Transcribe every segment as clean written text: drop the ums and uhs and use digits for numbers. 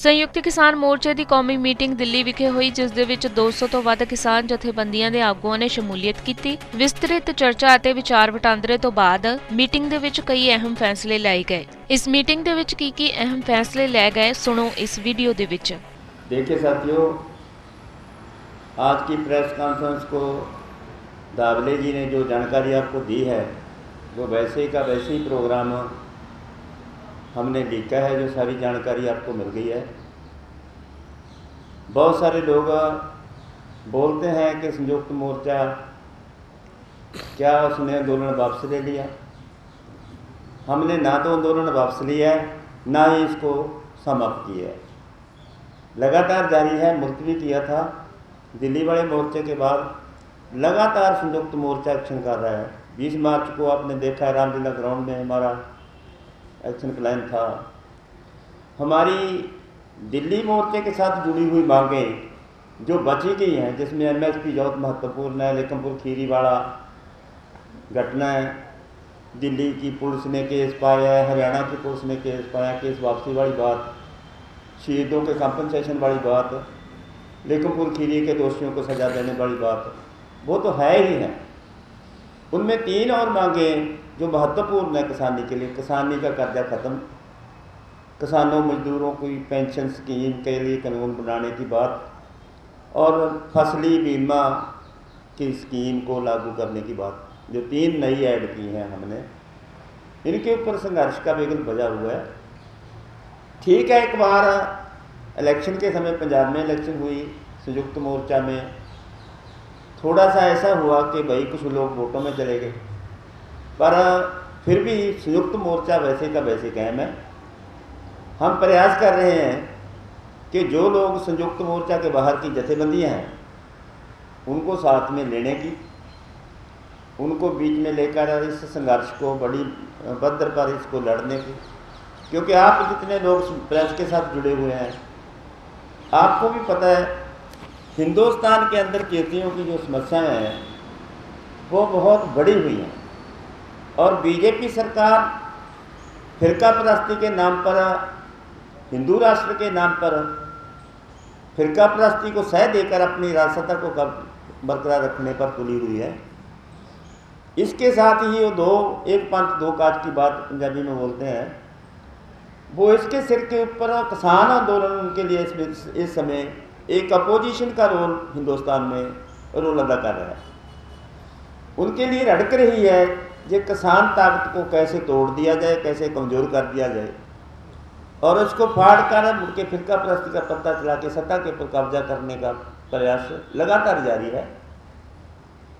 संयुक्त किसान मोर्चे की कौमी मीटिंग दिल्ली विखे हुई, जिस दे विच 200 ਤੋਂ ਵੱਧ किसान जथेबंदियां दे आगूआं ने शमूलीयत की। विस्तृत चर्चा और विचार वटांदरे तो बाद मीटिंग दे विच कई अहम फैसले लाए गए। इस मीटिंग दे विच की अहम फैसले लाए गए, सुनो इस वीडियो दे विच। देखिए साथियों, आज की प्रेस कॉन्फ्रेंस को दावले जी ने जो जानकारी आपको दी है वो वैसे का वैसे ही प्रोग्राम हमने लिखा है, जो सारी जानकारी आपको मिल गई है। बहुत सारे लोग बोलते हैं कि संयुक्त मोर्चा क्या उसने आंदोलन वापस ले लिया। हमने ना तो आंदोलन वापस लिया है, ना ही इसको समाप्त किया है, लगातार जारी है। मुलतवी किया था दिल्ली वाले मोर्चे के बाद, लगातार संयुक्त मोर्चा एक्शन कर रहा है। 20 मार्च को आपने देखा है, रामलीला ग्राउंड में हमारा एक्शन प्लान था। हमारी दिल्ली मोर्चे के साथ जुड़ी हुई मांगें जो बची गई हैं, जिसमें एमएसपी बहुत महत्वपूर्ण है, लेकमपुर खीरी वाला घटना है, दिल्ली की पुलिस ने केस पाया है, हरियाणा की पुलिस ने केस पाया, केस वापसी वाली बात, शहीदों के कंपनसेशन वाली बात, लेकमपुर खीरी के दोषियों को सजा देने वाली बात, वो तो है ही है। उनमें 3 और मांगें जो महत्वपूर्ण है किसानी के लिए। किसानी का कर्जा ख़त्म, किसानों मजदूरों की पेंशन स्कीम के लिए कानून बनाने की बात, और फसली बीमा की स्कीम को लागू करने की बात, जो 3 नई ऐड की हैं हमने। इनके ऊपर संघर्ष का बिगुल बजा हुआ है। ठीक है, एक बार इलेक्शन के समय पंजाब में इलेक्शन हुई, संयुक्त मोर्चा में थोड़ा सा ऐसा हुआ कि भाई कुछ लोग वोटों में चले गए, पर फिर भी संयुक्त मोर्चा वैसे का वैसे कायम है। हम प्रयास कर रहे हैं कि जो लोग संयुक्त मोर्चा के बाहर की जथेबंदियां हैं उनको साथ में लेने की, उनको बीच में लेकर इस संघर्ष को बड़ी बद्र पर इसको लड़ने की। क्योंकि आप जितने लोग प्रेस के साथ जुड़े हुए हैं, आपको भी पता है हिंदुस्तान के अंदर खेतियों की जो समस्याएं हैं वो बहुत बढ़ी हुई हैं, और बीजेपी सरकार फिरका परस्ती के नाम पर, हिंदू राष्ट्र के नाम पर फिरका परस्ती को सह देकर अपनी राष्ट्रता को बरकरार रखने पर तुली हुई है। इसके साथ ही वो एक पंथ दो काज की बात पंजाबी में बोलते हैं, वो इसके सिर के ऊपर किसान आंदोलन उनके लिए इस समय एक अपोजिशन का रोल हिंदुस्तान में रोल अदा कर रहा है। उनके लिए रड़क रही है ये किसान ताकत को कैसे तोड़ दिया जाए, कैसे कमज़ोर कर दिया जाए, और उसको फाड़ कर मुड़ के फिरका परस्ती का पत्ता चला के सत्ता के ऊपर कब्जा करने का प्रयास लगातार जारी है।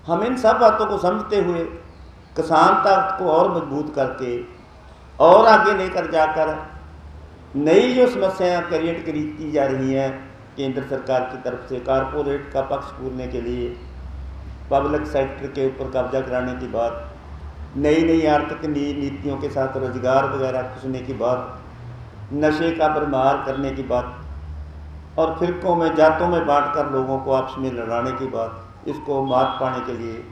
हम इन सब बातों को समझते हुए किसान ताकत को और मजबूत करके और आगे लेकर जाकर नई जो समस्याएं क्रिएट की जा रही हैं केंद्र सरकार की तरफ से, कारपोरेट का पक्ष पूरने के लिए पब्लिक सेक्टर के ऊपर कब्जा कराने की बात, नई आर्थिक नीतियों के साथ रोजगार वगैरह खुशने की बात, नशे का भरमार करने की बात, और फिरकों में जातों में बांटकर लोगों को आपस में लड़ाने की बात, इसको मात पाने के लिए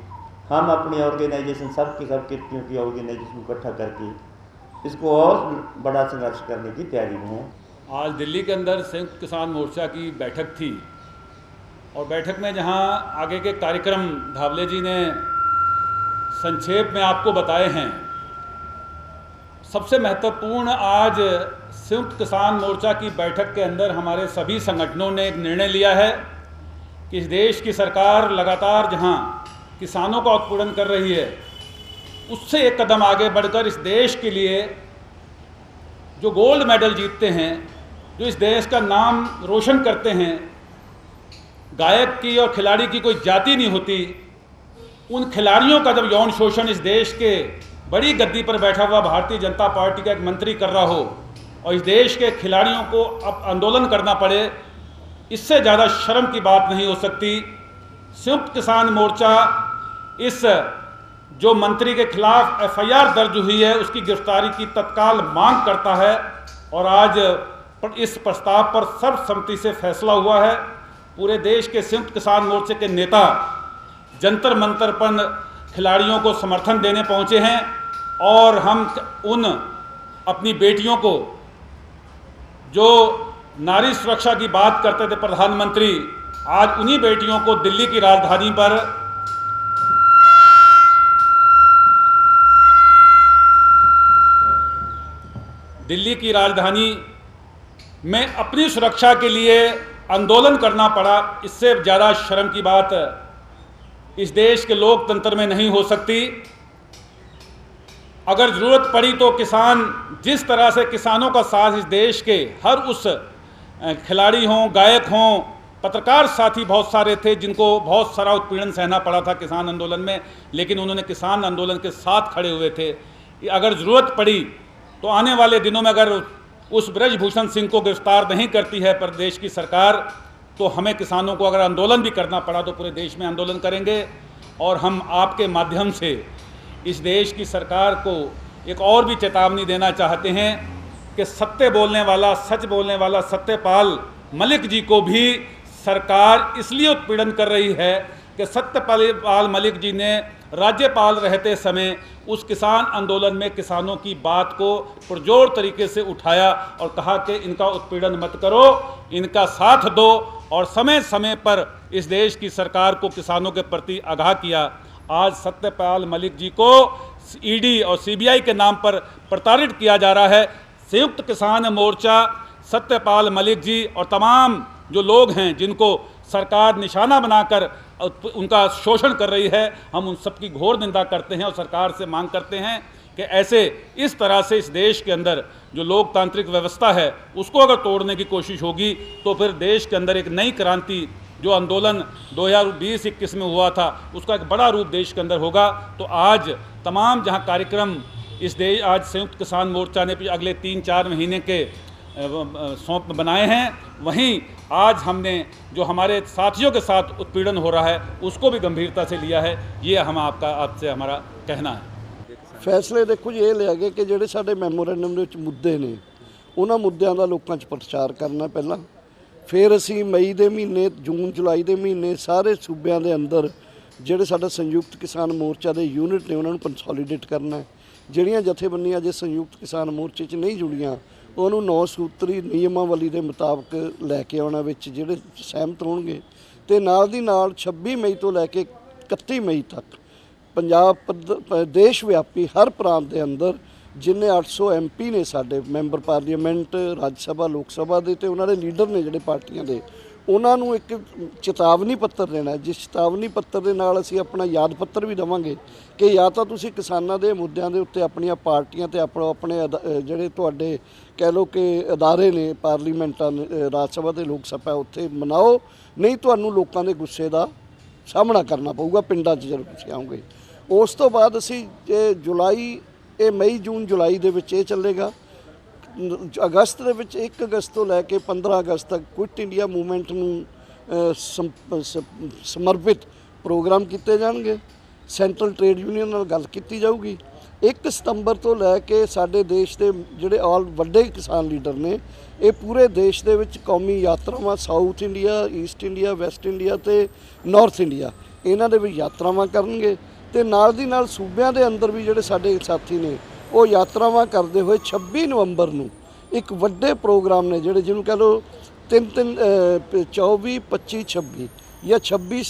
हम अपनी ऑर्गेनाइजेशन सब किस्तियों की ऑर्गेनाइजेशन इकट्ठा करके इसको और बड़ा संघर्ष करने की तैयारी में हैं। आज दिल्ली के अंदर संयुक्त किसान मोर्चा की बैठक थी, और बैठक में जहां आगे के कार्यक्रम धावले जी ने संक्षेप में आपको बताए हैं, सबसे महत्वपूर्ण आज संयुक्त किसान मोर्चा की बैठक के अंदर हमारे सभी संगठनों ने एक निर्णय लिया है कि इस देश की सरकार लगातार जहां किसानों का उत्पीड़न कर रही है, उससे एक कदम आगे बढ़कर इस देश के लिए जो गोल्ड मेडल जीतते हैं, जो इस देश का नाम रोशन करते हैं, गायक की और खिलाड़ी की कोई जाति नहीं होती, उन खिलाड़ियों का जब यौन शोषण इस देश के बड़ी गद्दी पर बैठा हुआ भारतीय जनता पार्टी का एक मंत्री कर रहा हो, और इस देश के खिलाड़ियों को अब आंदोलन करना पड़े, इससे ज़्यादा शर्म की बात नहीं हो सकती। संयुक्त किसान मोर्चा इस जो मंत्री के खिलाफ एफआईआर दर्ज हुई है उसकी गिरफ्तारी की तत्काल मांग करता है, और आज इस प्रस्ताव पर सर्वसम्मति से फैसला हुआ है। पूरे देश के संयुक्त किसान मोर्चे के नेता जंतर मंतर पर खिलाड़ियों को समर्थन देने पहुंचे हैं, और हम उन अपनी बेटियों को जो नारी सुरक्षा की बात करते थे प्रधानमंत्री, आज उन्हीं बेटियों को दिल्ली की राजधानी पर में अपनी सुरक्षा के लिए आंदोलन करना पड़ा। इससे ज़्यादा शर्म की बात इस देश के लोकतंत्र में नहीं हो सकती। अगर ज़रूरत पड़ी तो किसान, जिस तरह से किसानों का साथ इस देश के हर उस खिलाड़ी हों, गायक हों, पत्रकार साथी बहुत सारे थे जिनको बहुत सारा उत्पीड़न सहना पड़ा था किसान आंदोलन में, लेकिन उन्होंने किसान आंदोलन के साथ खड़े हुए थे। अगर ज़रूरत पड़ी तो आने वाले दिनों में अगर उस ब्रजभूषण सिंह को गिरफ्तार नहीं करती है प्रदेश की सरकार, तो हमें किसानों को अगर आंदोलन भी करना पड़ा तो पूरे देश में आंदोलन करेंगे। और हम आपके माध्यम से इस देश की सरकार को एक और भी चेतावनी देना चाहते हैं कि सत्य बोलने वाला, सच बोलने वाला सत्यपाल मलिक जी को भी सरकार इसलिए उत्पीड़न कर रही है कि सत्यपाल मलिक जी ने राज्यपाल रहते समय उस किसान आंदोलन में किसानों की बात को पुरजोर तरीके से उठाया और कहा कि इनका उत्पीड़न मत करो, इनका साथ दो, और समय समय पर इस देश की सरकार को किसानों के प्रति आगाह किया। आज सत्यपाल मलिक जी को ईडी और सीबीआई के नाम पर प्रताड़ित किया जा रहा है। संयुक्त किसान मोर्चा सत्यपाल मलिक जी और तमाम जो लोग हैं जिनको सरकार निशाना बनाकर उनका शोषण कर रही है, हम उन सब की घोर निंदा करते हैं और सरकार से मांग करते हैं कि ऐसे इस तरह से इस देश के अंदर जो लोकतांत्रिक व्यवस्था है उसको अगर तोड़ने की कोशिश होगी तो फिर देश के अंदर एक नई क्रांति, जो आंदोलन 2020-21 में हुआ था, उसका एक बड़ा रूप देश के अंदर होगा। तो आज तमाम जहां कार्यक्रम इस देश, आज संयुक्त किसान मोर्चा ने अगले 3-4 महीने के सौंप बनाए हैं, वहीं आज हमने जो हमारे साथियों के साथ उत्पीड़न हो रहा है उसको भी गंभीरता से लिया है। ये आपसे हमारा कहना है। फैसले देखो जी ਇਹ ਲਿਆ ਗਏ ਕਿ ਜਿਹੜੇ ਸਾਡੇ ਮੈਮੋਰੈਂਡਮ ਦੇ ਵਿੱਚ ਮੁੱਦੇ ਨੇ ਉਹਨਾਂ ਮੁੱਦਿਆਂ ਦਾ ਲੋਕਾਂ 'ਚ ਪ੍ਰਚਾਰ ਕਰਨਾ ਪਹਿਲਾਂ, ਫਿਰ ਅਸੀਂ ਮਈ ਦੇ ਮਹੀਨੇ, ਜੂਨ ਜੁਲਾਈ ਦੇ ਮਹੀਨੇ ਸਾਰੇ ਸੂਬਿਆਂ ਦੇ ਅੰਦਰ ਜਿਹੜੇ ਸਾਡਾ ਸੰਯੁਕਤ ਕਿਸਾਨ ਮੋਰਚਾ ਦੇ ਯੂਨਿਟ ਨੇ ਉਹਨਾਂ ਨੂੰ ਕੰਸੋਲੀਡੇਟ ਕਰਨਾ ਹੈ। ਜਿਹੜੀਆਂ ਜਥੇਬੰਦੀਆਂ ਜੇ ਸੰਯੁਕਤ ਕਿਸਾਨ ਮੋਰਚੇ 'ਚ ਨਹੀਂ ਜੁੜੀਆਂ ਉਹਨੂੰ 9 ਸੂਤਰੀ ਨਿਯਮਾਵਲੀ ਦੇ ਮੁਤਾਬਕ ਲੈ ਕੇ ਆਉਣਾ ਵਿੱਚ ਜਿਹੜੇ ਸਹਿਮਤ ਹੋਣਗੇ। ਤੇ ਨਾਲ ਦੀ ਨਾਲ 26 ਮਈ ਤੋਂ ਲੈ ਕੇ 31 ਮਈ ਤੱਕ ਪੰਜਾਬ ਦੇਸ਼ ਵਿਆਪੀ ਹਰ ਪ੍ਰਾਂਤ ਦੇ ਅੰਦਰ ਜਿੰਨੇ 800 MP ਨੇ ਸਾਡੇ ਮੈਂਬਰ ਪਾਰਲੀਮੈਂਟ, ਰਾਜ ਸਭਾ, ਲੋਕ ਸਭਾ ਦੇ ਤੇ ਉਹਨਾਂ ਦੇ ਲੀਡਰ ਨੇ ਜਿਹੜੇ ਪਾਰਟੀਆਂ ਦੇ, ਉਹਨਾਂ ਨੂੰ ਇੱਕ ਚੇਤਾਵਨੀ ਪੱਤਰ ਦੇਣਾ। ਜਿਸ ਚੇਤਾਵਨੀ ਪੱਤਰ ਦੇ ਨਾਲ ਅਸੀਂ ਆਪਣਾ ਯਾਦ ਪੱਤਰ ਵੀ ਦੇਵਾਂਗੇ ਕਿ ਜਾਂ ਤਾਂ ਤੁਸੀਂ ਕਿਸਾਨਾਂ ਦੇ ਮੁੱਦਿਆਂ ਦੇ ਉੱਤੇ ਆਪਣੀਆਂ ਪਾਰਟੀਆਂ ਤੇ ਆਪਣੇ ਜਿਹੜੇ ਤੁਹਾਡੇ ਕਹਿ ਲਓ ਕਿ ਅਦਾਰੇ ਨੇ, ਪਾਰਲੀਮੈਂਟਾਂ, ਰਾਜ ਸਭਾ ਤੇ ਲੋਕ ਸਭਾ, ਉੱਥੇ ਮਨਾਓ, ਨਹੀਂ ਤੁਹਾਨੂੰ ਲੋਕਾਂ ਦੇ ਗੁੱਸੇ ਦਾ ਸਾਹਮਣਾ ਕਰਨਾ ਪਊਗਾ ਪਿੰਡਾਂ 'ਚ ਜਦੋਂ ਤੁਸੀਂ ਆਓਗੇ। ਉਸ ਤੋਂ ਬਾਅਦ ਅਸੀਂ ਜੁਲਾਈ, ਇਹ ਮਈ, ਜੂਨ, ਜੁਲਾਈ ਦੇ ਵਿੱਚ ਇਹ ਚੱਲੇਗਾ। ਅਗਸਤ ਦੇ ਵਿੱਚ 1 ਅਗਸਤ ਤੋਂ ਲੈ ਕੇ 15 ਅਗਸਤ ਤੱਕ ਕੁਇਟ ਇੰਡੀਆ ਮੂਵਮੈਂਟ ਨੂੰ ਸਮਰਪਿਤ ਪ੍ਰੋਗਰਾਮ ਕੀਤੇ ਜਾਣਗੇ। ਸੈਂਟਰਲ ਟ੍ਰੇਡ ਯੂਨੀਅਨ ਨਾਲ ਗੱਲ ਕੀਤੀ ਜਾਊਗੀ। 1 ਸਤੰਬਰ ਤੋਂ ਲੈ ਕੇ ਸਾਡੇ ਦੇਸ਼ ਦੇ ਜਿਹੜੇ ਵੱਡੇ ਕਿਸਾਨ ਲੀਡਰ ਨੇ ਇਹ ਪੂਰੇ ਦੇਸ਼ ਦੇ ਵਿੱਚ ਕੌਮੀ ਯਾਤਰਾਵਾਂ, south India, East India, West India ਤੇ ਨਾਰਥ ਇੰਡੀਆ, ਇਹਨਾਂ ਦੇ ਵਿੱਚ ਯਾਤਰਾਵਾਂ ਕਰਨਗੇ। ਤੇ ਨਾਲ ਦੀ ਨਾਲ ਸੂਬਿਆਂ ਦੇ ਅੰਦਰ ਵੀ ਜਿਹੜੇ ਸਾਡੇ ਸਾਥੀ ਨੇ ਉਹ ਯਾਤਰਾਵਾਂ ਕਰਦੇ ਹੋਏ 26 ਨਵੰਬਰ ਨੂੰ ਇੱਕ ਵੱਡੇ ਪ੍ਰੋਗਰਾਮ ਨੇ ਜਿਹੜੇ ਜਿਹਨੂੰ ਕਹਿ ਲਓ 3-3 24, 25, 26 ਜਾਂ 26,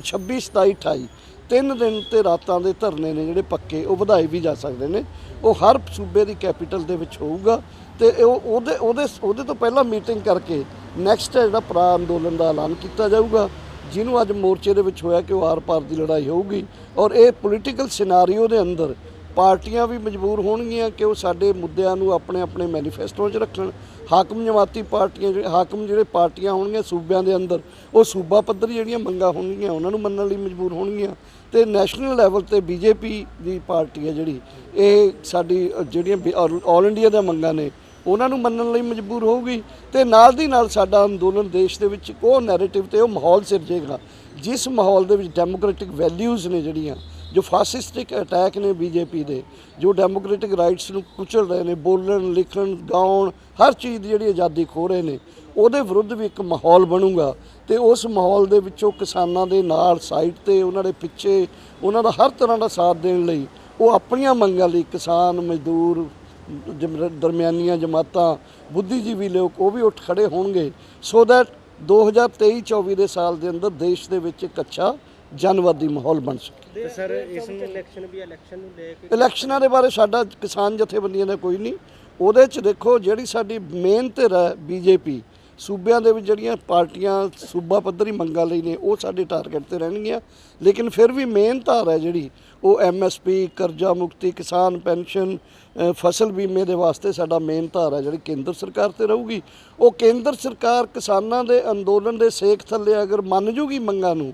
27, 28 3 ਦਿਨ ਤੇ ਰਾਤਾਂ ਦੇ ਧਰਨੇ ਨੇ ਜਿਹੜੇ ਪੱਕੇ, ਉਹ ਵਧਾਏ ਵੀ ਜਾ ਸਕਦੇ ਨੇ। ਉਹ ਹਰ ਸੂਬੇ ਦੀ ਕੈਪੀਟਲ ਦੇ ਵਿੱਚ ਹੋਊਗਾ ਤੇ ਉਹਦੇ ਤੋਂ ਪਹਿਲਾਂ ਮੀਟਿੰਗ ਕਰਕੇ ਨੈਕਸਟ ਜਿਹੜਾ ਭਰਾ ਅੰਦੋਲਨ ਦਾ ਐਲਾਨ ਕੀਤਾ ਜਾਊਗਾ, ਜਿਹਨੂੰ ਅੱਜ ਮੋਰਚੇ ਦੇ ਵਿੱਚ ਹੋਇਆ ਕਿ ਉਹ ਆਰ ਪਾਰ ਦੀ ਲੜਾਈ ਹੋਊਗੀ। ਔਰ ਇਹ ਪੋਲੀਟੀਕਲ ਸਿਨਾਰੀਓ ਦੇ ਅੰਦਰ ਪਾਰਟੀਆਂ ਵੀ ਮਜਬੂਰ ਹੋਣਗੀਆਂ ਕਿ ਉਹ ਸਾਡੇ ਮੁੱਦਿਆਂ ਨੂੰ ਆਪਣੇ ਮੈਨੀਫੈਸਟੋ 'ਚ ਰੱਖਣ। ਹਾਕਮ ਜਮਾਤੀ ਪਾਰਟੀਆਂ, ਜਿਹੜੇ ਪਾਰਟੀਆਂ ਹੋਣਗੀਆਂ ਸੂਬਿਆਂ ਦੇ ਅੰਦਰ, ਉਹ ਸੂਬਾ ਪੱਧਰੀ ਜਿਹੜੀਆਂ ਮੰਗਾਂ ਹੋਣਗੀਆਂ ਉਹਨਾਂ ਨੂੰ ਮੰਨਣ ਲਈ ਮਜਬੂਰ ਹੋਣਗੀਆਂ। ਤੇ ਨੈਸ਼ਨਲ ਲੈਵਲ ਤੇ ਬੀਜੇਪੀ ਦੀ ਪਾਰਟੀ ਹੈ ਜਿਹੜੀ, ਇਹ ਸਾਡੀ ਜਿਹੜੀਆਂ ਆਲ ਇੰਡੀਆ ਦੀਆਂ ਮੰਗਾਂ ਨੇ ਉਹਨਾਂ ਨੂੰ ਮੰਨਣ ਲਈ ਮਜਬੂਰ ਹੋਊਗੀ। ਤੇ ਨਾਲ ਦੀ ਨਾਲ ਸਾਡਾ ਅੰਦੋਲਨ ਦੇਸ਼ ਦੇ ਵਿੱਚ ਉਹ ਨੈਰੇਟਿਵ ਤੇ ਉਹ ਮਾਹੌਲ ਸਿਰਜੇਗਾ ਜਿਸ ਮਾਹੌਲ ਦੇ ਵਿੱਚ ਡੈਮੋਕ੍ਰੈਟਿਕ ਵੈਲਿਊਜ਼ ਨੇ ਜਿਹੜੀਆਂ, ਜੋ ਫਾਸਿਸਟਿਕ ਅਟੈਕ ਨੇ ਬੀਜੇਪੀ ਦੇ, ਜੋ ਡੈਮੋਕ੍ਰੈਟਿਕ ਰਾਈਟਸ ਨੂੰ ਕੁਚਲ ਰਹੇ ਨੇ, ਬੋਲਣ, ਲਿਖਣ, ਗਾਉਣ, ਹਰ ਚੀਜ਼ ਦੀ ਜਿਹੜੀ ਆਜ਼ਾਦੀ ਖੋਹ ਰਹੇ ਨੇ, ਉਹਦੇ ਵਿਰੁੱਧ ਵੀ ਇੱਕ ਮਾਹੌਲ ਬਣੂਗਾ। ਤੇ ਉਸ ਮਾਹੌਲ ਦੇ ਵਿੱਚੋਂ ਕਿਸਾਨਾਂ ਦੇ ਨਾਲ ਸਾਈਡ ਤੇ, ਉਹਨਾਂ ਦੇ ਪਿੱਛੇ, ਉਹਨਾਂ ਦਾ ਹਰ ਤਰ੍ਹਾਂ ਦਾ ਸਾਥ ਦੇਣ ਲਈ, ਉਹ ਆਪਣੀਆਂ ਮੰਗਾਂ ਲਈ, ਕਿਸਾਨ, ਮਜ਼ਦੂਰ, ਦਰਮਿਆਨੀਆਂ ਜਮਾਤਾਂ, ਬੁੱਧੀਜੀਵੀ ਲੋਕ ਉਹ ਵੀ ਉੱਠ ਖੜੇ ਹੋਣਗੇ ਸੋ ਦੈਟ 2023-24 ਦੇ ਸਾਲ ਦੇ ਅੰਦਰ ਦੇਸ਼ ਦੇ ਵਿੱਚ ਇੱਕ ਅੱਛਾ ਜਨਵਾਦੀ ਮਾਹੌਲ ਬਣ ਸਕੇ। ਤੇ ਸਰ ਇਸ ਨੂੰ ਇਲੈਕਸ਼ਨ ਨੂੰ ਲੈ ਕੇ ਇਲੈਕਸ਼ਨਾਂ ਦੇ ਬਾਰੇ ਸਾਡਾ ਕਿਸਾਨ ਜਥੇਬੰਦੀਆਂ ਦਾ ਕੋਈ ਨਹੀਂ। ਉਹਦੇ 'ਚ ਦੇਖੋ ਜਿਹੜੀ ਸਾਡੀ ਮੇਨ ਧਿਰ ਹੈ ਬੀਜੇਪੀ, ਸੂਬਿਆਂ ਦੇ ਵਿੱਚ ਜਿਹੜੀਆਂ ਪਾਰਟੀਆਂ ਸੂਬਾ ਪੱਧਰੀ ਮੰਗਾਂ ਲਈ ਨੇ ਉਹ ਸਾਡੇ ਟਾਰਗੇਟ ਤੇ ਰਹਿਣਗੀਆਂ, ਲੇਕਿਨ ਫਿਰ ਵੀ ਮੇਨ ਧਾਰ ਹੈ ਜਿਹੜੀ ਉਹ ਐਮਐਸਪੀ, ਕਰਜ਼ਾ ਮੁਕਤੀ, ਕਿਸਾਨ ਪੈਨਸ਼ਨ, ਫਸਲ ਬੀਮੇ ਦੇ ਵਾਸਤੇ ਸਾਡਾ ਮੇਨ ਧਾਰ ਹੈ ਜਿਹੜੀ ਕੇਂਦਰ ਸਰਕਾਰ ਤੇ ਰਹੂਗੀ। ਉਹ ਕੇਂਦਰ ਸਰਕਾਰ ਕਿਸਾਨਾਂ ਦੇ ਅੰਦੋਲਨ ਦੇ ਸੇਕ ਥੱਲੇ ਅਗਰ ਮੰਨ ਜੂਗੀ ਮੰਗਾਂ ਨੂੰ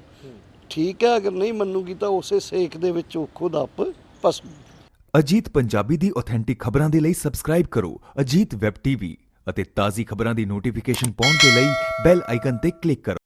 ਠੀਕ ਹੈ, ਅਗਰ ਨਹੀਂ ਮੰਨੂਗੀ ਤਾਂ ਉਸੇ ਸੇਕ ਦੇ ਵਿੱਚ ਉਹ ਖੁਦ ਆਪ ਫਸ। ਅਜੀਤ ਪੰਜਾਬੀ ਦੀ ਆਥੈਂਟਿਕ ਖਬਰਾਂ ਦੇ ਲਈ ਸਬਸਕ੍ਰਾਈਬ ਕਰੋ ਅਜੀਤ ਵੈਬ ਟੀਵੀ ਅਤੇ ਤਾਜ਼ੀ ਖਬਰਾਂ ਦੀ ਨੋਟੀਫਿਕੇਸ਼ਨ ਪਾਉਣ ਦੇ ਲਈ ਬੈਲ ਆਈਕਨ ਤੇ ਕਲਿੱਕ ਕਰੋ।